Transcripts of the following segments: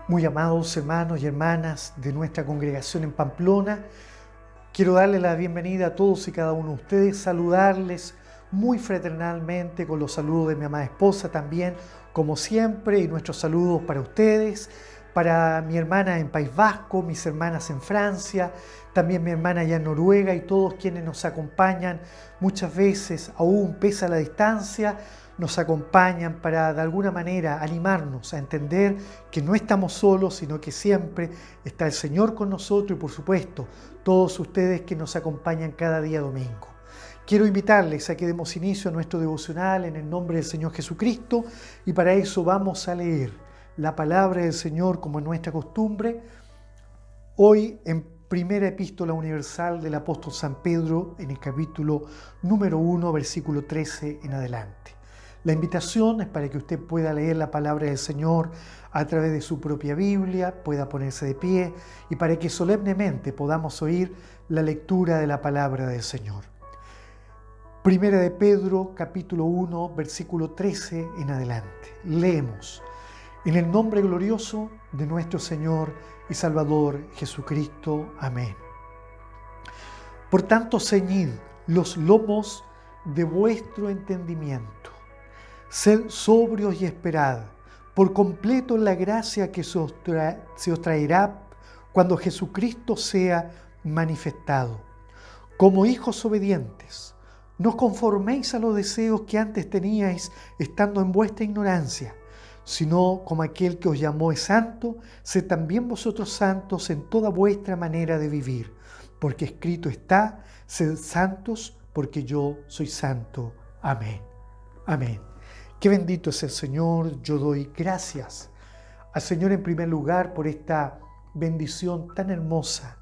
Muy amados hermanos y hermanas de nuestra congregación en Pamplona, quiero darle la bienvenida a todos y cada uno de ustedes, saludarles muy fraternalmente con los saludos de mi amada esposa también, como siempre, y nuestros saludos para ustedes, para mi hermana en País Vasco, mis hermanas en Francia, también mi hermana allá en Noruega y todos quienes nos acompañan muchas veces, aún pese a la distancia, nos acompañan para de alguna manera animarnos a entender que no estamos solos, sino que siempre está el Señor con nosotros y por supuesto todos ustedes que nos acompañan cada día domingo. Quiero invitarles a que demos inicio a nuestro devocional en el nombre del Señor Jesucristo y para eso vamos a leer la palabra del Señor como es nuestra costumbre, hoy en Primera Epístola Universal del Apóstol San Pedro en el capítulo número 1, versículo 13 en adelante. La invitación es para que usted pueda leer la palabra del Señor a través de su propia Biblia, pueda ponerse de pie y para que solemnemente podamos oír la lectura de la palabra del Señor. Primera de Pedro, capítulo 1, versículo 13 en adelante. Leemos: en el nombre glorioso de nuestro Señor y Salvador Jesucristo. Amén. Por tanto, ceñid los lomos de vuestro entendimiento. Sed sobrios y esperad por completo la gracia que se os traerá cuando Jesucristo sea manifestado. Como hijos obedientes, no os conforméis a los deseos que antes teníais estando en vuestra ignorancia, sino como aquel que os llamó es santo, sed también vosotros santos en toda vuestra manera de vivir, porque escrito está: sed santos porque yo soy santo. Amén. Amén. Qué bendito es el Señor. Yo doy gracias al Señor en primer lugar por esta bendición tan hermosa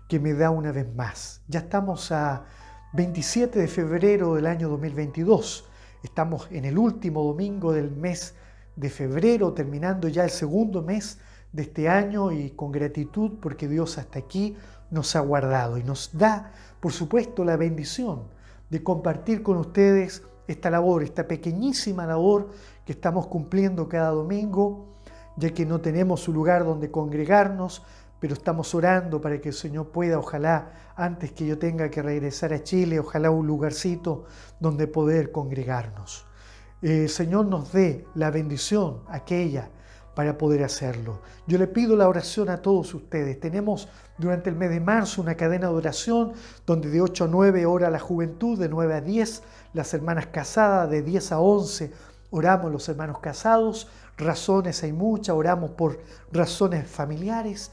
que me da una vez más. Ya estamos a 27 de febrero del año 2022. Estamos en el último domingo del mes de febrero, terminando ya el segundo mes de este año y con gratitud porque Dios hasta aquí nos ha guardado y nos da, por supuesto, la bendición de compartir con ustedes esta labor, esta pequeñísima labor que estamos cumpliendo cada domingo, ya que no tenemos un lugar donde congregarnos, pero estamos orando para que el Señor pueda, ojalá, antes que yo tenga que regresar a Chile, ojalá un lugarcito donde poder congregarnos. El Señor nos dé la bendición aquella para poder hacerlo. Yo le pido la oración a todos ustedes. Tenemos durante el mes de marzo una cadena de oración donde de 8 a 9 ora la juventud, de 9 a 10 las hermanas casadas, de 10 a 11 oramos los hermanos casados. Razones hay muchas, oramos por razones familiares,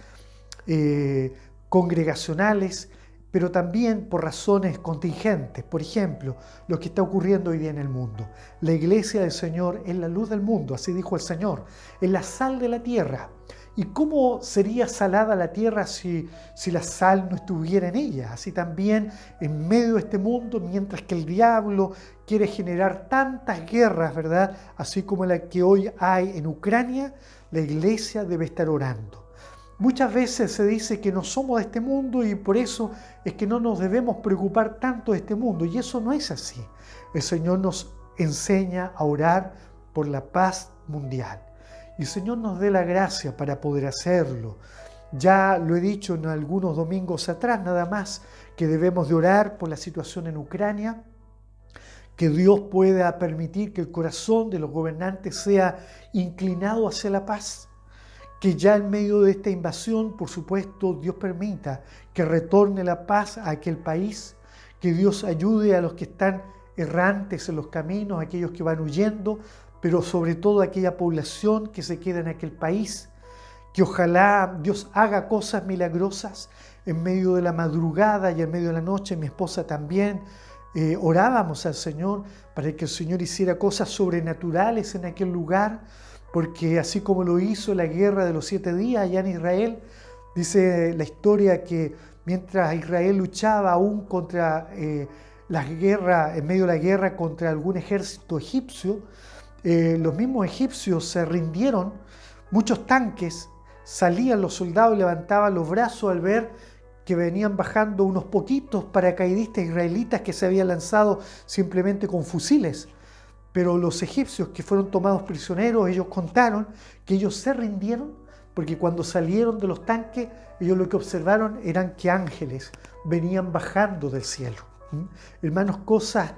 congregacionales, pero también por razones contingentes. Por ejemplo, lo que está ocurriendo hoy día en el mundo. La iglesia del Señor es la luz del mundo, así dijo el Señor, es la sal de la tierra. ¿Y cómo sería salada la tierra si la sal no estuviera en ella? Así también en medio de este mundo, mientras que el diablo quiere generar tantas guerras, ¿verdad? Así como la que hoy hay en Ucrania, la iglesia debe estar orando. Muchas veces se dice que no somos de este mundo y por eso es que no nos debemos preocupar tanto de este mundo. Y eso no es así. El Señor nos enseña a orar por la paz mundial. Y el Señor nos dé la gracia para poder hacerlo. Ya lo he dicho en algunos domingos atrás, nada más, que debemos de orar por la situación en Ucrania, que Dios pueda permitir que el corazón de los gobernantes sea inclinado hacia la paz. Que ya en medio de esta invasión, por supuesto, Dios permita que retorne la paz a aquel país, que Dios ayude a los que están errantes en los caminos, a aquellos que van huyendo, pero sobre todo a aquella población que se queda en aquel país, que ojalá Dios haga cosas milagrosas en medio de la madrugada y en medio de la noche. Mi esposa también orábamos al Señor para que el Señor hiciera cosas sobrenaturales en aquel lugar, porque así como lo hizo la guerra de los 7 días allá en Israel, dice la historia que mientras Israel luchaba aún contra las guerras, en medio de la guerra contra algún ejército egipcio, los mismos egipcios se rindieron, muchos tanques, salían los soldados y levantaban los brazos al ver que venían bajando unos poquitos paracaidistas israelitas que se habían lanzado simplemente con fusiles. Pero los egipcios que fueron tomados prisioneros, ellos contaron que ellos se rindieron, porque cuando salieron de los tanques, ellos lo que observaron eran que ángeles venían bajando del cielo. Hermanos, cosas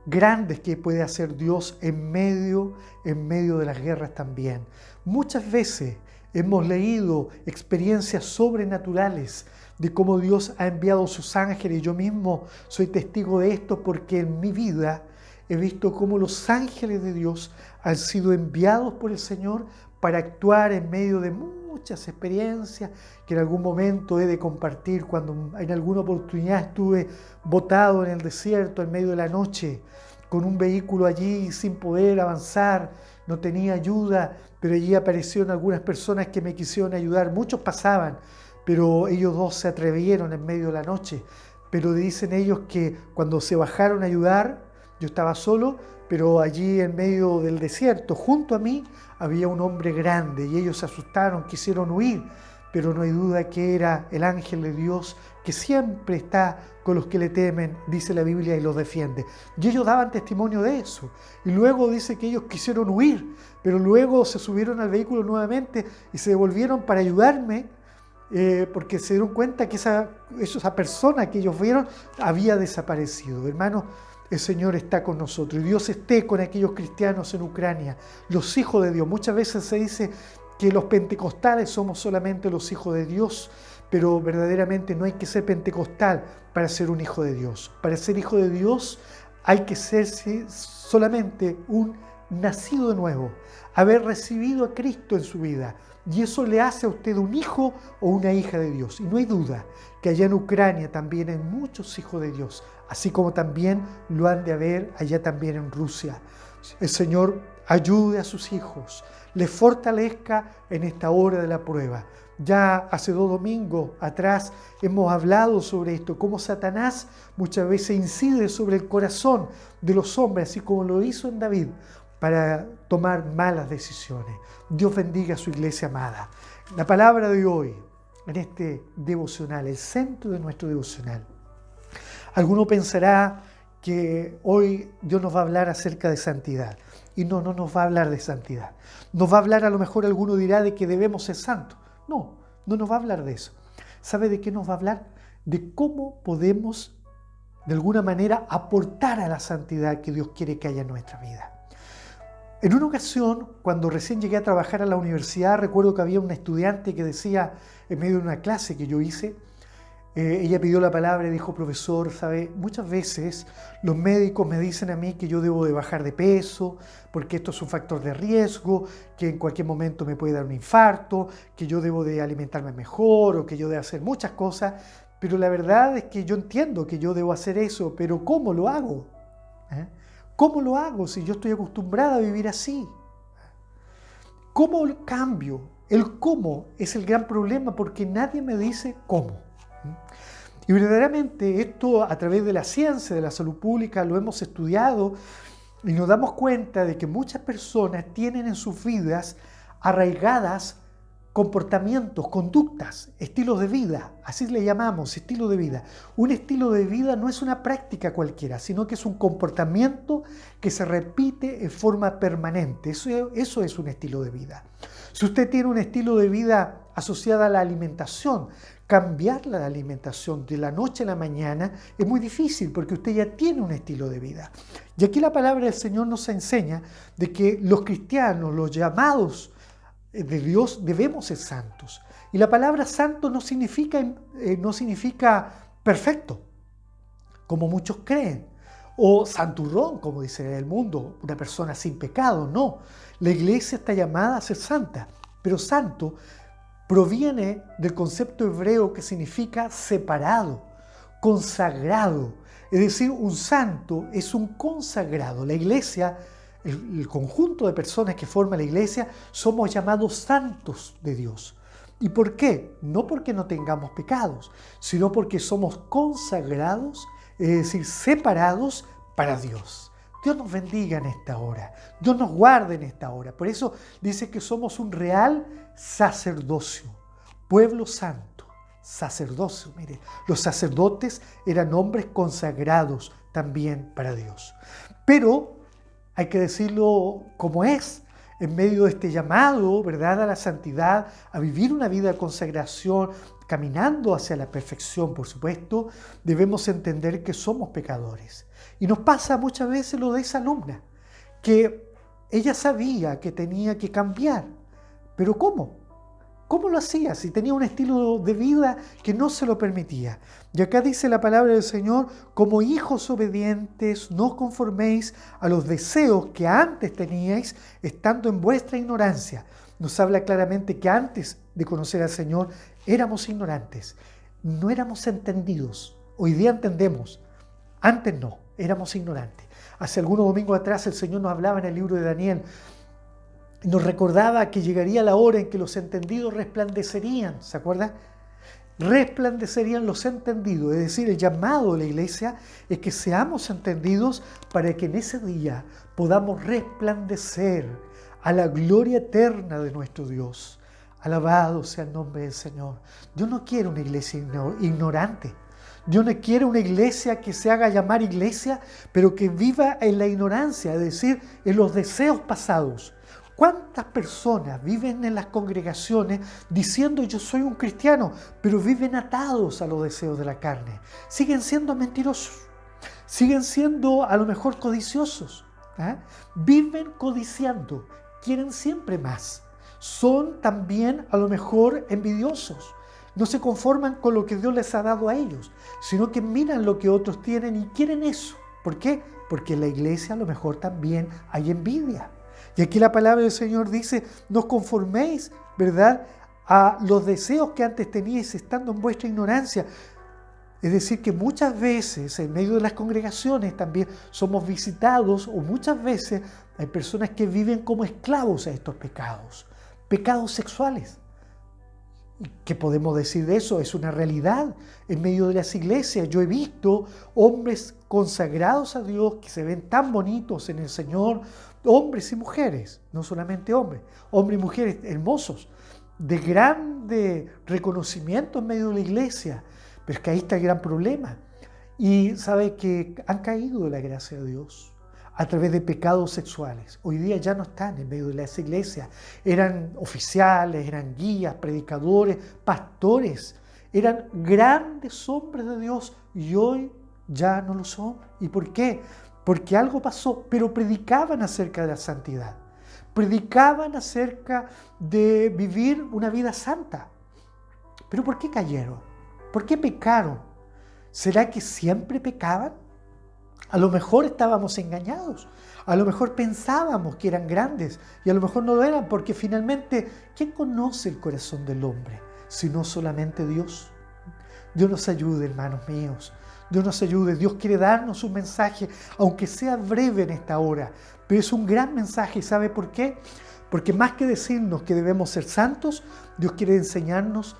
grandes que puede hacer Dios en medio de las guerras también. Muchas veces hemos leído experiencias sobrenaturales de cómo Dios ha enviado sus ángeles. Yo mismo soy testigo de esto porque en mi vida he visto cómo los ángeles de Dios han sido enviados por el Señor para actuar en medio de muchas experiencias que en algún momento he de compartir. Cuando en alguna oportunidad estuve botado en el desierto en medio de la noche, con un vehículo allí sin poder avanzar, no tenía ayuda, pero allí aparecieron algunas personas que me quisieron ayudar. Muchos pasaban, pero ellos dos se atrevieron en medio de la noche. Pero dicen ellos que cuando se bajaron a ayudar, yo estaba solo, pero allí en medio del desierto, junto a mí, había un hombre grande y ellos se asustaron, quisieron huir, pero no hay duda que era el ángel de Dios que siempre está con los que le temen, dice la Biblia, y los defiende. Y ellos daban testimonio de eso. Y luego dice que ellos quisieron huir, pero luego se subieron al vehículo nuevamente y se devolvieron para ayudarme, porque se dieron cuenta que esa persona que ellos vieron había desaparecido. Hermanos, el Señor está con nosotros y Dios esté con aquellos cristianos en Ucrania, los hijos de Dios. Muchas veces se dice que los pentecostales somos solamente los hijos de Dios, pero verdaderamente no hay que ser pentecostal para ser un hijo de Dios. Para ser hijo de Dios hay que ser solamente un nacido de nuevo, haber recibido a Cristo en su vida. Y eso le hace a usted un hijo o una hija de Dios. Y no hay duda que allá en Ucrania también hay muchos hijos de Dios, así como también lo han de haber allá también en Rusia. El Señor ayude a sus hijos, les fortalezca en esta hora de la prueba. Ya hace 2 domingos atrás hemos hablado sobre esto, cómo Satanás muchas veces incide sobre el corazón de los hombres, así como lo hizo en David, para tomar malas decisiones. Dios bendiga a su iglesia amada. La palabra de hoy, en este devocional, el centro de nuestro devocional. Alguno pensará que hoy Dios nos va a hablar acerca de santidad. Y no nos va a hablar de santidad. Nos va a hablar, a lo mejor alguno dirá, de que debemos ser santos. No nos va a hablar de eso. ¿Sabe de qué nos va a hablar? De cómo podemos, de alguna manera, aportar a la santidad que Dios quiere que haya en nuestra vida. En una ocasión, cuando recién llegué a trabajar a la universidad, recuerdo que había una estudiante que decía, en medio de una clase que yo hice, ella pidió la palabra y dijo: profesor, ¿sabe? Muchas veces los médicos me dicen a mí que yo debo de bajar de peso, porque esto es un factor de riesgo, que en cualquier momento me puede dar un infarto, que yo debo de alimentarme mejor o que yo debo hacer muchas cosas, pero la verdad es que yo entiendo que yo debo hacer eso, pero ¿cómo lo hago? ¿Cómo lo hago si yo estoy acostumbrada a vivir así? ¿Cómo cambio? El cómo es el gran problema porque nadie me dice cómo. Y verdaderamente esto, a través de la ciencia de la salud pública, lo hemos estudiado y nos damos cuenta de que muchas personas tienen en sus vidas arraigadas comportamientos, conductas, estilos de vida, así le llamamos, estilo de vida. Un estilo de vida no es una práctica cualquiera, sino que es un comportamiento que se repite en forma permanente. Eso es un estilo de vida. Si usted tiene un estilo de vida asociado a la alimentación, cambiar la alimentación de la noche a la mañana es muy difícil porque usted ya tiene un estilo de vida. Y aquí la palabra del Señor nos enseña de que los cristianos, los llamados de Dios, debemos ser santos. Y la palabra santo no significa perfecto, como muchos creen, o santurrón, como dice el mundo, una persona sin pecado. No, la iglesia está llamada a ser santa, pero santo proviene del concepto hebreo que significa separado, consagrado. Es decir, un santo es un consagrado. La iglesia, el conjunto de personas que forma la iglesia, somos llamados santos de Dios. ¿Y por qué? No porque no tengamos pecados, sino porque somos consagrados, es decir, separados para Dios. Dios nos bendiga en esta hora, Dios nos guarde en esta hora. Por eso dice que somos un real sacerdocio, pueblo santo, sacerdocio. Mire, los sacerdotes eran hombres consagrados también para Dios. Pero hay que decirlo como es, en medio de este llamado, ¿verdad?, a la santidad, a vivir una vida de consagración, caminando hacia la perfección, por supuesto, debemos entender que somos pecadores. Y nos pasa muchas veces lo de esa alumna, que ella sabía que tenía que cambiar, pero ¿cómo? ¿Cómo lo hacía si tenía un estilo de vida que no se lo permitía? Y acá dice la palabra del Señor: como hijos obedientes, no os conforméis a los deseos que antes teníais, estando en vuestra ignorancia. Nos habla claramente que antes de conocer al Señor éramos ignorantes, no éramos entendidos. Hoy día entendemos, antes no, éramos ignorantes. Hace algunos domingos atrás el Señor nos hablaba en el libro de Daniel, nos recordaba que llegaría la hora en que los entendidos resplandecerían, ¿se acuerda? Resplandecerían los entendidos, es decir, el llamado de la iglesia es que seamos entendidos para que en ese día podamos resplandecer a la gloria eterna de nuestro Dios. Alabado sea el nombre del Señor. Dios no quiere una iglesia ignorante. Dios no quiere una iglesia que se haga llamar iglesia, pero que viva en la ignorancia, es decir, en los deseos pasados. ¿Cuántas personas viven en las congregaciones diciendo yo soy un cristiano, pero viven atados a los deseos de la carne? Siguen siendo mentirosos, siguen siendo a lo mejor codiciosos, viven codiciando, quieren siempre más. Son también a lo mejor envidiosos, no se conforman con lo que Dios les ha dado a ellos, sino que miran lo que otros tienen y quieren eso. ¿Por qué? Porque en la iglesia a lo mejor también hay envidia. Y aquí la palabra del Señor dice: no os conforméis, ¿verdad?, a los deseos que antes teníais estando en vuestra ignorancia. Es decir, que muchas veces en medio de las congregaciones también somos visitados, o muchas veces hay personas que viven como esclavos a estos pecados, pecados sexuales. ¿Qué podemos decir de eso? Es una realidad en medio de las iglesias. Yo he visto hombres consagrados a Dios que se ven tan bonitos en el Señor, hombres y mujeres, no solamente hombres, hombres y mujeres hermosos, de grande reconocimiento en medio de la iglesia, pero es que ahí está el gran problema. Y sabe que han caído de la gracia de Dios a través de pecados sexuales. Hoy día ya no están en medio de las iglesias. Eran oficiales, eran guías, predicadores, pastores, eran grandes hombres de Dios y hoy ya no lo son. ¿Y por qué? Porque algo pasó, pero predicaban acerca de la santidad, predicaban acerca de vivir una vida santa. ¿Pero por qué cayeron? ¿Por qué pecaron? ¿Será que siempre pecaban? A lo mejor estábamos engañados, a lo mejor pensábamos que eran grandes y a lo mejor no lo eran, porque finalmente, ¿quién conoce el corazón del hombre? Sino solamente Dios. Dios nos ayude, hermanos míos. Dios nos ayude. Dios quiere darnos un mensaje, aunque sea breve en esta hora, pero es un gran mensaje. ¿Y sabe por qué? Porque más que decirnos que debemos ser santos, Dios quiere enseñarnos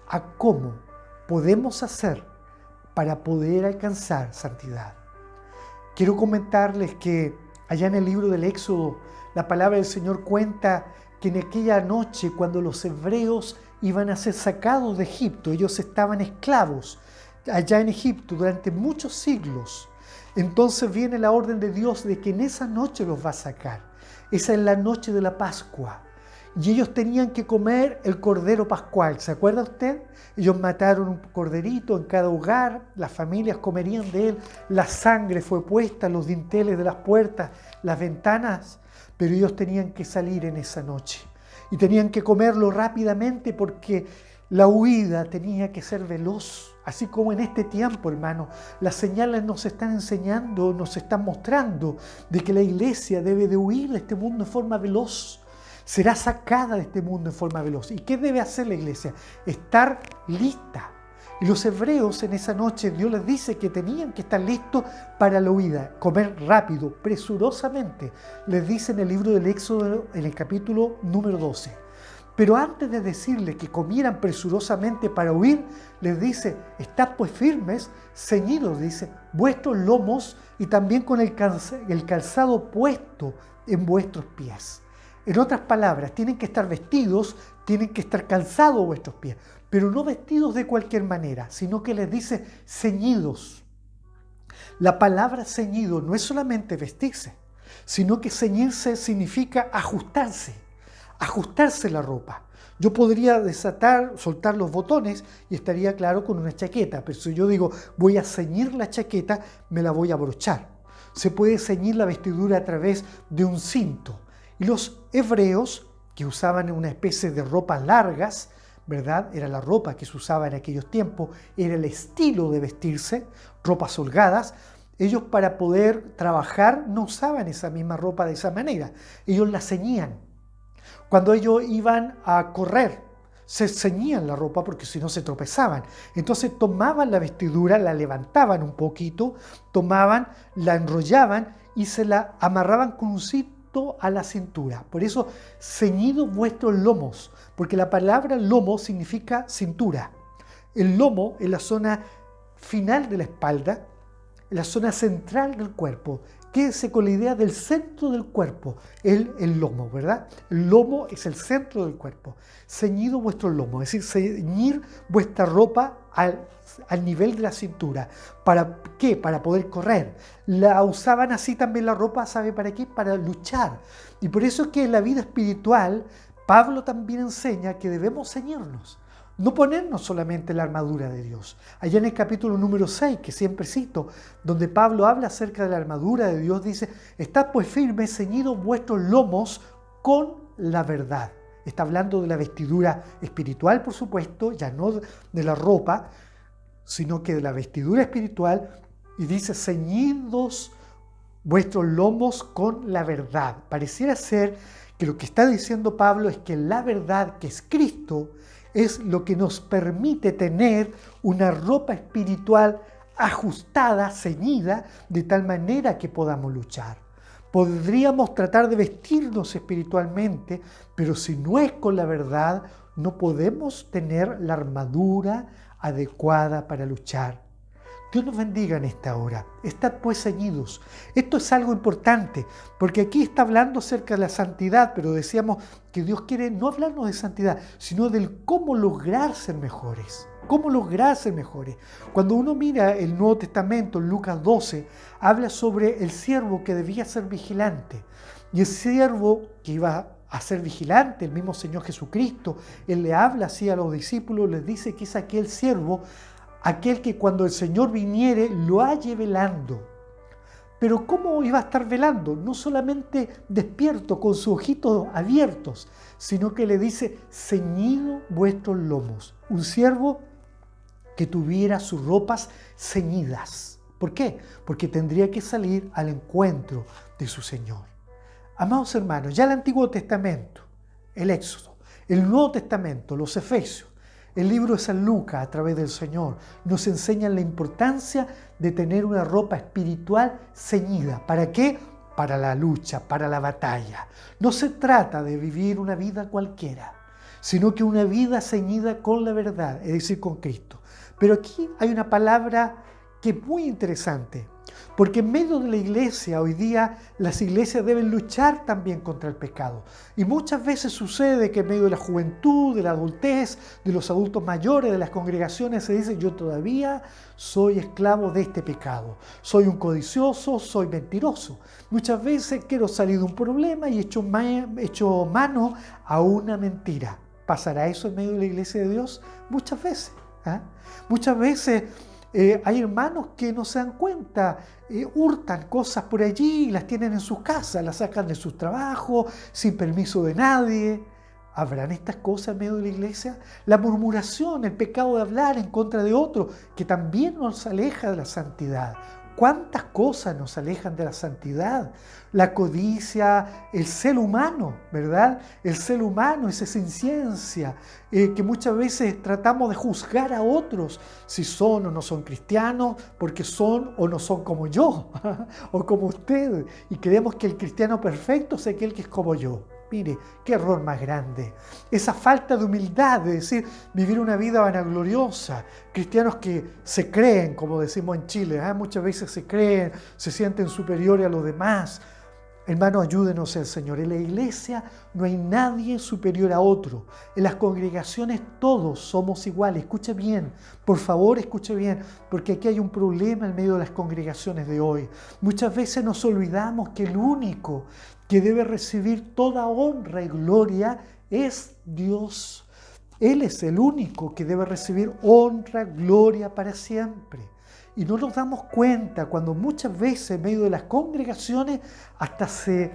a cómo podemos hacer para poder alcanzar santidad. Quiero comentarles que allá en el libro del Éxodo, la palabra del Señor cuenta que en aquella noche, cuando los hebreos iban a ser sacados de Egipto, ellos estaban esclavos allá en Egipto durante muchos siglos. Entonces viene la orden de Dios de que en esa noche los va a sacar. Esa es la noche de la Pascua. Y ellos tenían que comer el cordero pascual. ¿Se acuerda usted? Ellos mataron un corderito en cada hogar, las familias comerían de él, la sangre fue puesta en los dinteles de las puertas, las ventanas, pero ellos tenían que salir en esa noche. Y tenían que comerlo rápidamente porque la huida tenía que ser veloz. Así como en este tiempo, hermano, las señales nos están enseñando, nos están mostrando de que la iglesia debe de huir de este mundo en forma veloz. Será sacada de este mundo en forma veloz. ¿Y qué debe hacer la iglesia? Estar lista. Y los hebreos en esa noche, Dios les dice que tenían que estar listos para la huida, comer rápido, presurosamente. Les dice en el libro del Éxodo, en el capítulo número 12. Pero antes de decirle que comieran presurosamente para huir, les dice: estad pues firmes, ceñidos, dice, vuestros lomos y también con el calzado puesto en vuestros pies. En otras palabras, tienen que estar vestidos, tienen que estar calzados vuestros pies, pero no vestidos de cualquier manera, sino que les dice ceñidos. La palabra ceñido no es solamente vestirse, sino que ceñirse significa ajustarse la ropa. Yo podría soltar los botones y estaría claro con una chaqueta, pero si yo digo voy a ceñir la chaqueta, me la voy a abrochar. Se puede ceñir la vestidura a través de un cinto. Y los hebreos, que usaban una especie de ropas largas, ¿verdad? Era la ropa que se usaba en aquellos tiempos, era el estilo de vestirse, ropas holgadas. Ellos, para poder trabajar, no usaban esa misma ropa de esa manera. Ellos la ceñían. Cuando ellos iban a correr, se ceñían la ropa porque si no se tropezaban. Entonces tomaban la vestidura, la levantaban un poquito, la enrollaban y se la amarraban con un cinto a la cintura. Por eso, ceñidos vuestros lomos, porque la palabra lomo significa cintura. El lomo es la zona final de la espalda, la zona central del cuerpo. Quédese con la idea del centro del cuerpo, el lomo, ¿verdad? El lomo es el centro del cuerpo. Ceñido vuestro lomo, es decir, ceñir vuestra ropa al nivel de la cintura. ¿Para qué? Para poder correr. La usaban así también la ropa, ¿sabe para qué? Para luchar. Y por eso es que en la vida espiritual, Pablo también enseña que debemos ceñirnos. No ponernos solamente la armadura de Dios. Allá en el capítulo número 6, que siempre cito, donde Pablo habla acerca de la armadura de Dios, dice: estad pues firmes, ceñidos vuestros lomos con la verdad. Está hablando de la vestidura espiritual, por supuesto, ya no de la ropa, sino que de la vestidura espiritual, y dice: ceñidos vuestros lomos con la verdad. Pareciera ser que lo que está diciendo Pablo es que la verdad, que es Cristo, es lo que nos permite tener una ropa espiritual ajustada, ceñida, de tal manera que podamos luchar. Podríamos tratar de vestirnos espiritualmente, pero si no es con la verdad, no podemos tener la armadura adecuada para luchar. Dios nos bendiga en esta hora. Estad pues ceñidos. Esto es algo importante, porque aquí está hablando acerca de la santidad, pero decíamos que Dios quiere no hablarnos de santidad, sino del cómo lograr ser mejores. ¿Cómo lograr ser mejores? Cuando uno mira el Nuevo Testamento, en Lucas 12, habla sobre el siervo que debía ser vigilante. Y el siervo que iba a ser vigilante, el mismo Señor Jesucristo, Él le habla así a los discípulos, les dice que es aquel siervo, aquel que cuando el Señor viniere lo halle velando. Pero ¿cómo iba a estar velando? No solamente despierto con sus ojitos abiertos, sino que le dice: ceñido vuestros lomos. Un siervo que tuviera sus ropas ceñidas. ¿Por qué? Porque tendría que salir al encuentro de su Señor. Amados hermanos, ya el Antiguo Testamento, el Éxodo, el Nuevo Testamento, los Efesios, el libro de San Lucas, a través del Señor, nos enseñan la importancia de tener una ropa espiritual ceñida. ¿Para qué? Para la lucha, para la batalla. No se trata de vivir una vida cualquiera, sino que una vida ceñida con la verdad, es decir, con Cristo. Pero aquí hay una palabra que es muy interesante, porque en medio de la iglesia, hoy día, las iglesias deben luchar también contra el pecado. Y muchas veces sucede que en medio de la juventud, de la adultez, de los adultos mayores, de las congregaciones, se dice: yo todavía soy esclavo de este pecado. Soy un codicioso, soy mentiroso. Muchas veces quiero salir de un problema y echo mano a una mentira. ¿Pasará eso en medio de la iglesia de Dios? Muchas veces. Muchas veces hay hermanos que no se dan cuenta, hurtan cosas por allí y las tienen en sus casas, las sacan de sus trabajos, sin permiso de nadie. ¿Habrán estas cosas en medio de la iglesia? La murmuración, el pecado de hablar en contra de otro, que también nos aleja de la santidad. ¿Cuántas cosas nos alejan de la santidad? La codicia, el celo humano, ¿verdad? El celo humano, esa inciencia, que muchas veces tratamos de juzgar a otros si son o no son cristianos, porque son o no son como yo, o como usted, y creemos que el cristiano perfecto es aquel que es como yo. Mire, qué error más grande. Esa falta de humildad, de decir, vivir una vida vanagloriosa. Cristianos que se creen, como decimos en Chile, muchas veces se creen, se sienten superiores a los demás. Hermano, ayúdenos el Señor. En la iglesia no hay nadie superior a otro. En las congregaciones todos somos iguales. Escuche bien, por favor escuche bien, porque aquí hay un problema en medio de las congregaciones de hoy. Muchas veces nos olvidamos que el único que debe recibir toda honra y gloria es Dios. Él es el único que debe recibir honra, gloria para siempre. Y no nos damos cuenta cuando muchas veces en medio de las congregaciones hasta se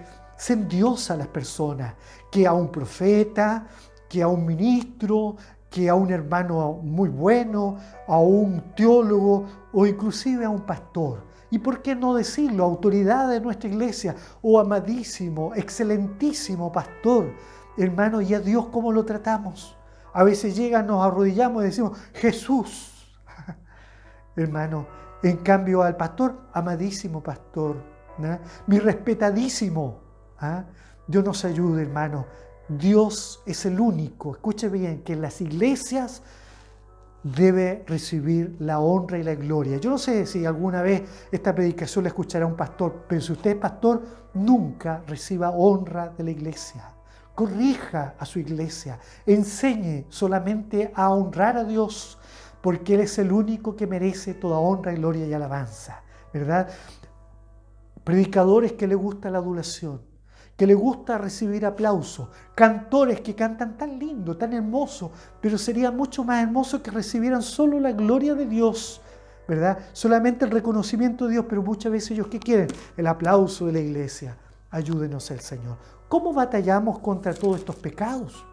endiosa a las personas, que a un profeta, que a un ministro, que a un hermano muy bueno, a un teólogo o inclusive a un pastor. ¿Y por qué no decirlo? Autoridad de nuestra iglesia, oh amadísimo, excelentísimo pastor. Hermano, ¿y a Dios cómo lo tratamos? A veces llegan, nos arrodillamos y decimos, Jesús. Hermano, en cambio al pastor, amadísimo pastor, ¿no? Mi respetadísimo. Dios nos ayude, hermano. Dios es el único, escuche bien, que en las iglesias debe recibir la honra y la gloria. Yo no sé si alguna vez esta predicación la escuchará un pastor, pero si usted es pastor, nunca reciba honra de la iglesia. Corrija a su iglesia, enseñe solamente a honrar a Dios, porque Él es el único que merece toda honra, gloria y alabanza, ¿verdad? Predicadores que le gusta la adulación, que le gusta recibir aplausos, cantores que cantan tan lindo, tan hermoso, pero sería mucho más hermoso que recibieran solo la gloria de Dios, ¿verdad? Solamente el reconocimiento de Dios, pero muchas veces ellos, ¿qué quieren? El aplauso de la iglesia. Ayúdenos el Señor. ¿Cómo batallamos contra todos estos pecados?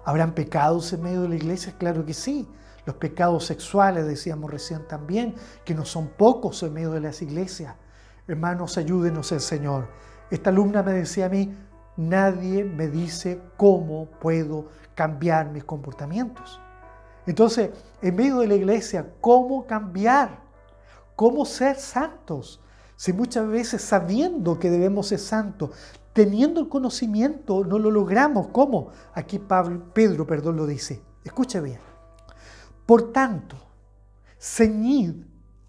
¿Habrán pecados en medio de la iglesia? Claro que sí. Los pecados sexuales, decíamos recién también, que no son pocos en medio de las iglesias. Hermanos, ayúdenos el Señor. Esta alumna me decía a mí, nadie me dice cómo puedo cambiar mis comportamientos. Entonces, en medio de la iglesia, ¿cómo cambiar? ¿Cómo ser santos? Si muchas veces sabiendo que debemos ser santos, teniendo el conocimiento, no lo logramos. ¿Cómo? Aquí Pedro lo dice. Escucha bien. Por tanto, ceñid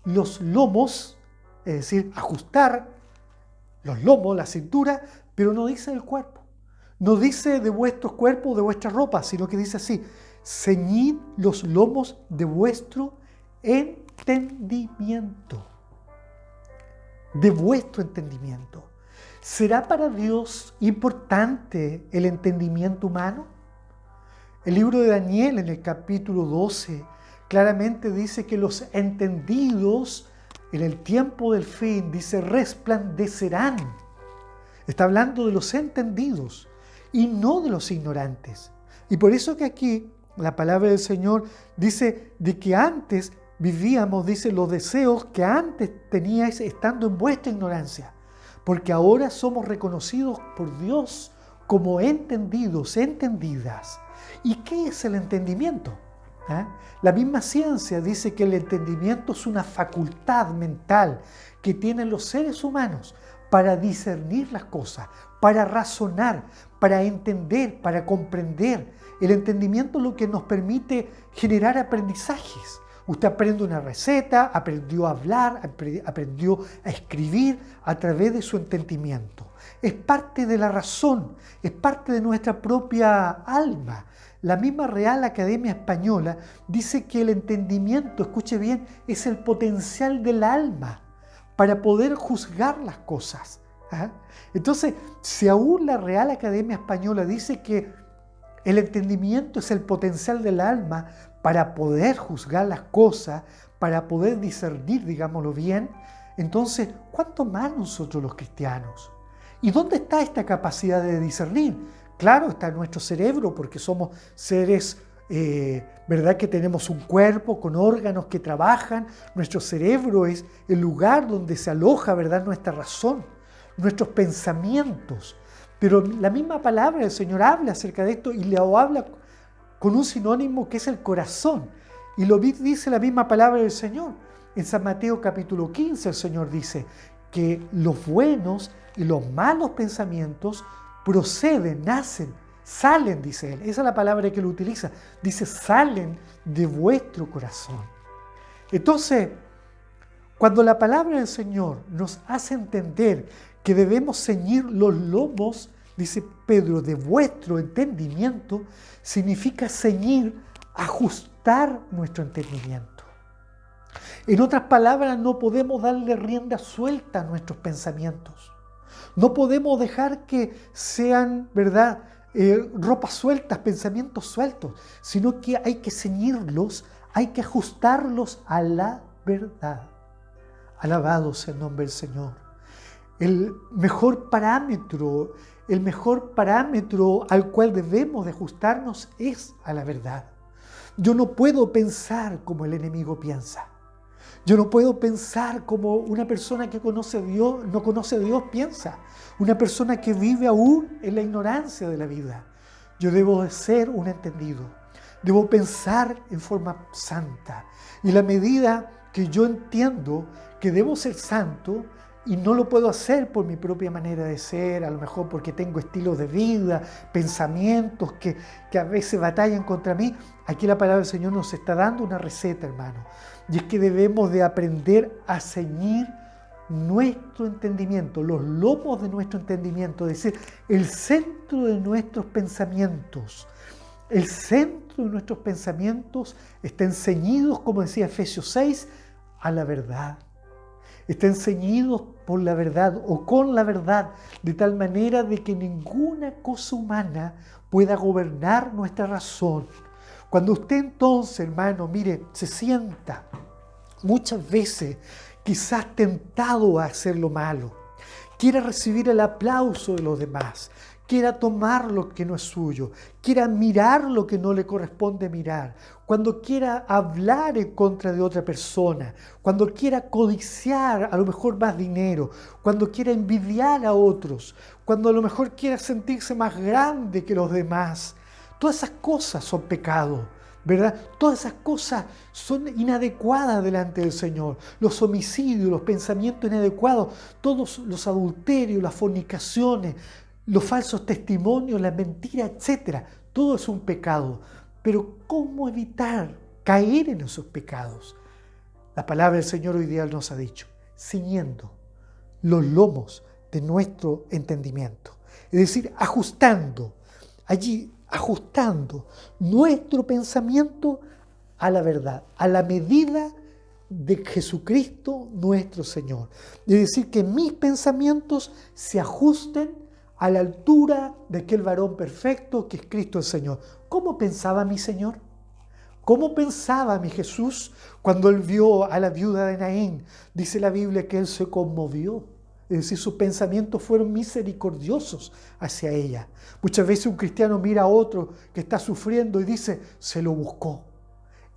los lomos, es decir, ajustar los lomos, la cintura, pero no dice el cuerpo. No dice de vuestros cuerpos, de vuestra ropa, sino que dice así, ceñid los lomos de vuestro entendimiento. De vuestro entendimiento. ¿Será para Dios importante el entendimiento humano? El libro de Daniel en el capítulo 12 claramente dice que los entendidos en el tiempo del fin, dice, resplandecerán. Está hablando de los entendidos y no de los ignorantes. Y por eso que aquí la palabra del Señor dice de que antes vivíamos, dice, los deseos que antes teníais estando en vuestra ignorancia, porque ahora somos reconocidos por Dios como entendidos, entendidas. ¿Y qué es el entendimiento? La misma ciencia dice que el entendimiento es una facultad mental que tienen los seres humanos para discernir las cosas, para razonar, para entender, para comprender. El entendimiento es lo que nos permite generar aprendizajes. Usted aprende una receta, aprendió a hablar, aprendió a escribir a través de su entendimiento. Es parte de la razón, es parte de nuestra propia alma. La misma Real Academia Española dice que el entendimiento, escuche bien, es el potencial del alma para poder juzgar las cosas. Entonces, si aún la Real Academia Española dice que el entendimiento es el potencial del alma para poder juzgar las cosas, para poder discernir, digámoslo bien, entonces, ¿cuánto más nosotros los cristianos? ¿Y dónde está esta capacidad de discernir? Claro, está en nuestro cerebro, porque somos seres, ¿verdad? Que tenemos un cuerpo con órganos que trabajan. Nuestro cerebro es el lugar donde se aloja, ¿verdad?, nuestra razón, nuestros pensamientos. Pero la misma palabra del Señor habla acerca de esto y le habla con un sinónimo que es el corazón. Y lo dice la misma palabra del Señor. En San Mateo capítulo 15 el Señor dice que los buenos y los malos pensamientos proceden, nacen, salen, dice Él. Esa es la palabra que Él utiliza. Dice, salen de vuestro corazón. Entonces, cuando la palabra del Señor nos hace entender que debemos ceñir los lomos, dice Pedro, de vuestro entendimiento, significa ceñir, ajustar nuestro entendimiento. En otras palabras, no podemos darle rienda suelta a nuestros pensamientos. No podemos dejar que sean, ¿verdad?, ropas sueltas, pensamientos sueltos, sino que hay que ceñirlos, hay que ajustarlos a la verdad. Alabado sea el nombre del Señor. El mejor parámetro al cual debemos de ajustarnos es a la verdad. Yo no puedo pensar como el enemigo piensa. Yo no puedo pensar como una persona que conoce a Dios, no conoce a Dios piensa. Una persona que vive aún en la ignorancia de la vida. Yo debo de ser un entendido. Debo pensar en forma santa. Y la medida que yo entiendo que debo ser santo, y no lo puedo hacer por mi propia manera de ser, a lo mejor porque tengo estilos de vida, pensamientos que a veces batallan contra mí. Aquí la palabra del Señor nos está dando una receta, hermano. Y es que debemos de aprender a ceñir nuestro entendimiento, los lomos de nuestro entendimiento, es decir, el centro de nuestros pensamientos. El centro de nuestros pensamientos estén ceñidos, como decía Efesios 6, a la verdad. Estén ceñidos por la verdad o con la verdad, de tal manera de que ninguna cosa humana pueda gobernar nuestra razón. Cuando usted entonces, hermano, mire, se sienta muchas veces quizás tentado a hacer lo malo, quiera recibir el aplauso de los demás, quiera tomar lo que no es suyo, quiera mirar lo que no le corresponde mirar, cuando quiera hablar en contra de otra persona, cuando quiera codiciar a lo mejor más dinero, cuando quiera envidiar a otros, cuando a lo mejor quiera sentirse más grande que los demás. Todas esas cosas son pecados, ¿verdad? Todas esas cosas son inadecuadas delante del Señor. Los homicidios, los pensamientos inadecuados, todos los adulterios, las fornicaciones, los falsos testimonios, las mentiras, etc. Todo es un pecado. Pero ¿cómo evitar caer en esos pecados? La palabra del Señor hoy día nos ha dicho, ciñendo los lomos de nuestro entendimiento. Es decir, ajustando nuestro pensamiento a la verdad, a la medida de Jesucristo nuestro Señor. Es decir, que mis pensamientos se ajusten a la altura de aquel varón perfecto que es Cristo el Señor. ¿Cómo pensaba mi Señor? ¿Cómo pensaba mi Jesús cuando Él vio a la viuda de Naín? Dice la Biblia que Él se conmovió. Es decir, sus pensamientos fueron misericordiosos hacia ella. Muchas veces un cristiano mira a otro que está sufriendo y dice, se lo buscó.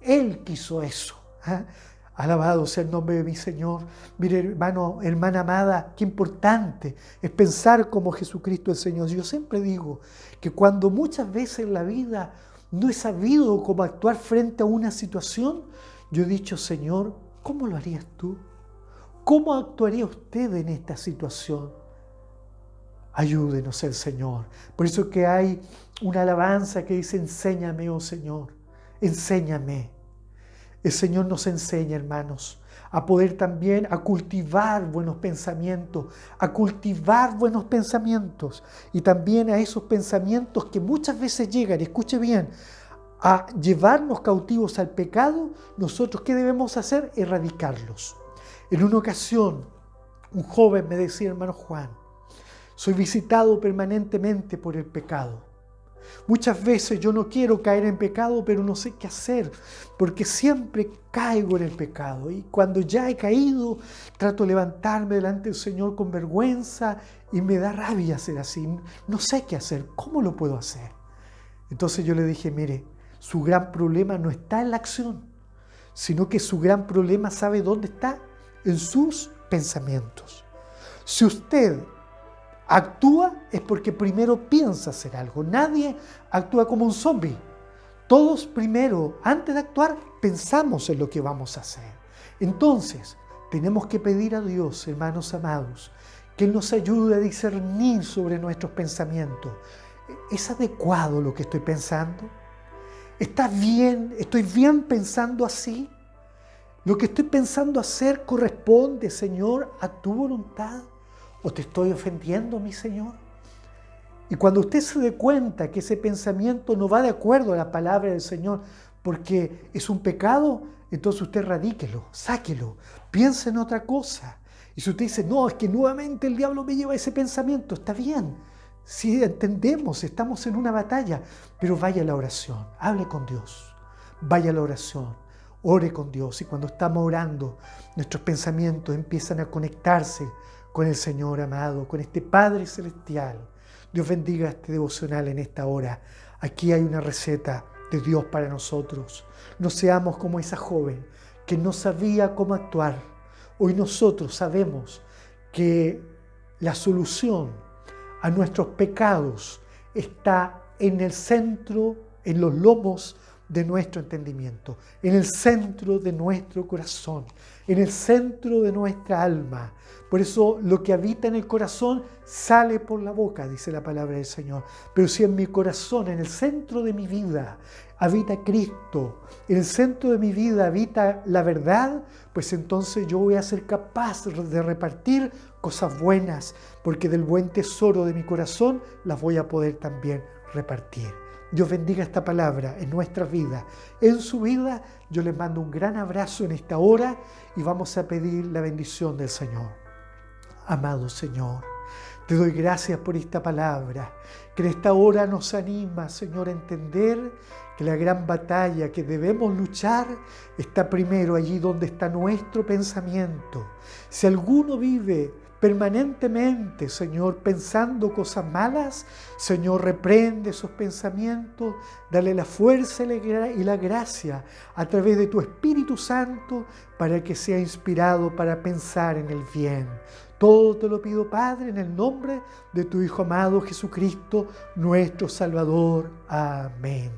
Él quiso eso. ¿Eh? Alabado sea el nombre de mi Señor. Mire, hermano, hermana amada, qué importante es pensar como Jesucristo el Señor. Yo siempre digo que cuando muchas veces en la vida no he sabido cómo actuar frente a una situación, yo he dicho, Señor, ¿cómo lo harías tú? ¿Cómo actuaría usted en esta situación? Ayúdenos el Señor. Por eso que hay una alabanza que dice, enséñame, oh Señor, enséñame. El Señor nos enseña, hermanos, a poder también a cultivar buenos pensamientos, y también a esos pensamientos que muchas veces llegan, escuche bien, a llevarnos cautivos al pecado. Nosotros, ¿qué debemos hacer? Erradicarlos. En una ocasión, un joven me decía, hermano Juan, soy visitado permanentemente por el pecado. Muchas veces yo no quiero caer en pecado, pero no sé qué hacer, porque siempre caigo en el pecado. Y cuando ya he caído, trato de levantarme delante del Señor con vergüenza y me da rabia ser así. No sé qué hacer, ¿cómo lo puedo hacer? Entonces yo le dije, mire, su gran problema no está en la acción, sino que su gran problema, ¿sabe dónde está? En sus pensamientos. Si usted actúa es porque primero piensa hacer algo. Nadie actúa como un zombie. Todos primero, antes de actuar, pensamos en lo que vamos a hacer. Entonces, tenemos que pedir a Dios, hermanos amados, que Él nos ayude a discernir sobre nuestros pensamientos. ¿Es adecuado lo que estoy pensando? ¿Está bien? ¿Estoy bien pensando así? ¿Lo que estoy pensando hacer corresponde, Señor, a tu voluntad? ¿O te estoy ofendiendo, mi Señor? Y cuando usted se dé cuenta que ese pensamiento no va de acuerdo a la palabra del Señor, porque es un pecado, entonces usted radíquelo, sáquelo, piense en otra cosa. Y si usted dice, no, es que nuevamente el diablo me lleva a ese pensamiento, está bien. Si entendemos, estamos en una batalla, pero vaya a la oración, hable con Dios, vaya a la oración, ore con Dios. Y cuando estamos orando, nuestros pensamientos empiezan a conectarse con el Señor amado, con este Padre Celestial. Dios bendiga este devocional en esta hora. Aquí hay una receta de Dios para nosotros. No seamos como esa joven que no sabía cómo actuar. Hoy nosotros sabemos que la solución a nuestros pecados está en el centro, en los lomos de nuestro entendimiento, en el centro de nuestro corazón, en el centro de nuestra alma. Por eso lo que habita en el corazón sale por la boca, dice la palabra del Señor. Pero si en mi corazón, en el centro de mi vida, habita Cristo, en el centro de mi vida habita la verdad, pues entonces yo voy a ser capaz de repartir cosas buenas, porque del buen tesoro de mi corazón las voy a poder también repartir. Dios bendiga esta palabra en nuestra vida. En su vida, yo les mando un gran abrazo en esta hora y vamos a pedir la bendición del Señor. Amado Señor, te doy gracias por esta palabra, que en esta hora nos anima, Señor, a entender que la gran batalla que debemos luchar está primero allí donde está nuestro pensamiento. Si alguno vive permanentemente, Señor, pensando cosas malas, Señor, reprende esos pensamientos, dale la fuerza y la gracia a través de tu Espíritu Santo para que sea inspirado para pensar en el bien. Todo te lo pido, Padre, en el nombre de tu Hijo amado Jesucristo, nuestro Salvador. Amén.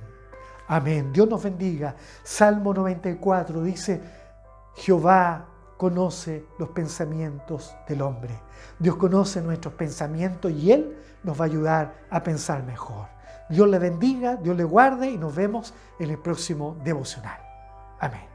Amén. Dios nos bendiga. Salmo 94 dice, Jehová conoce los pensamientos del hombre. Dios conoce nuestros pensamientos y Él nos va a ayudar a pensar mejor. Dios le bendiga, Dios le guarde y nos vemos en el próximo devocional. Amén.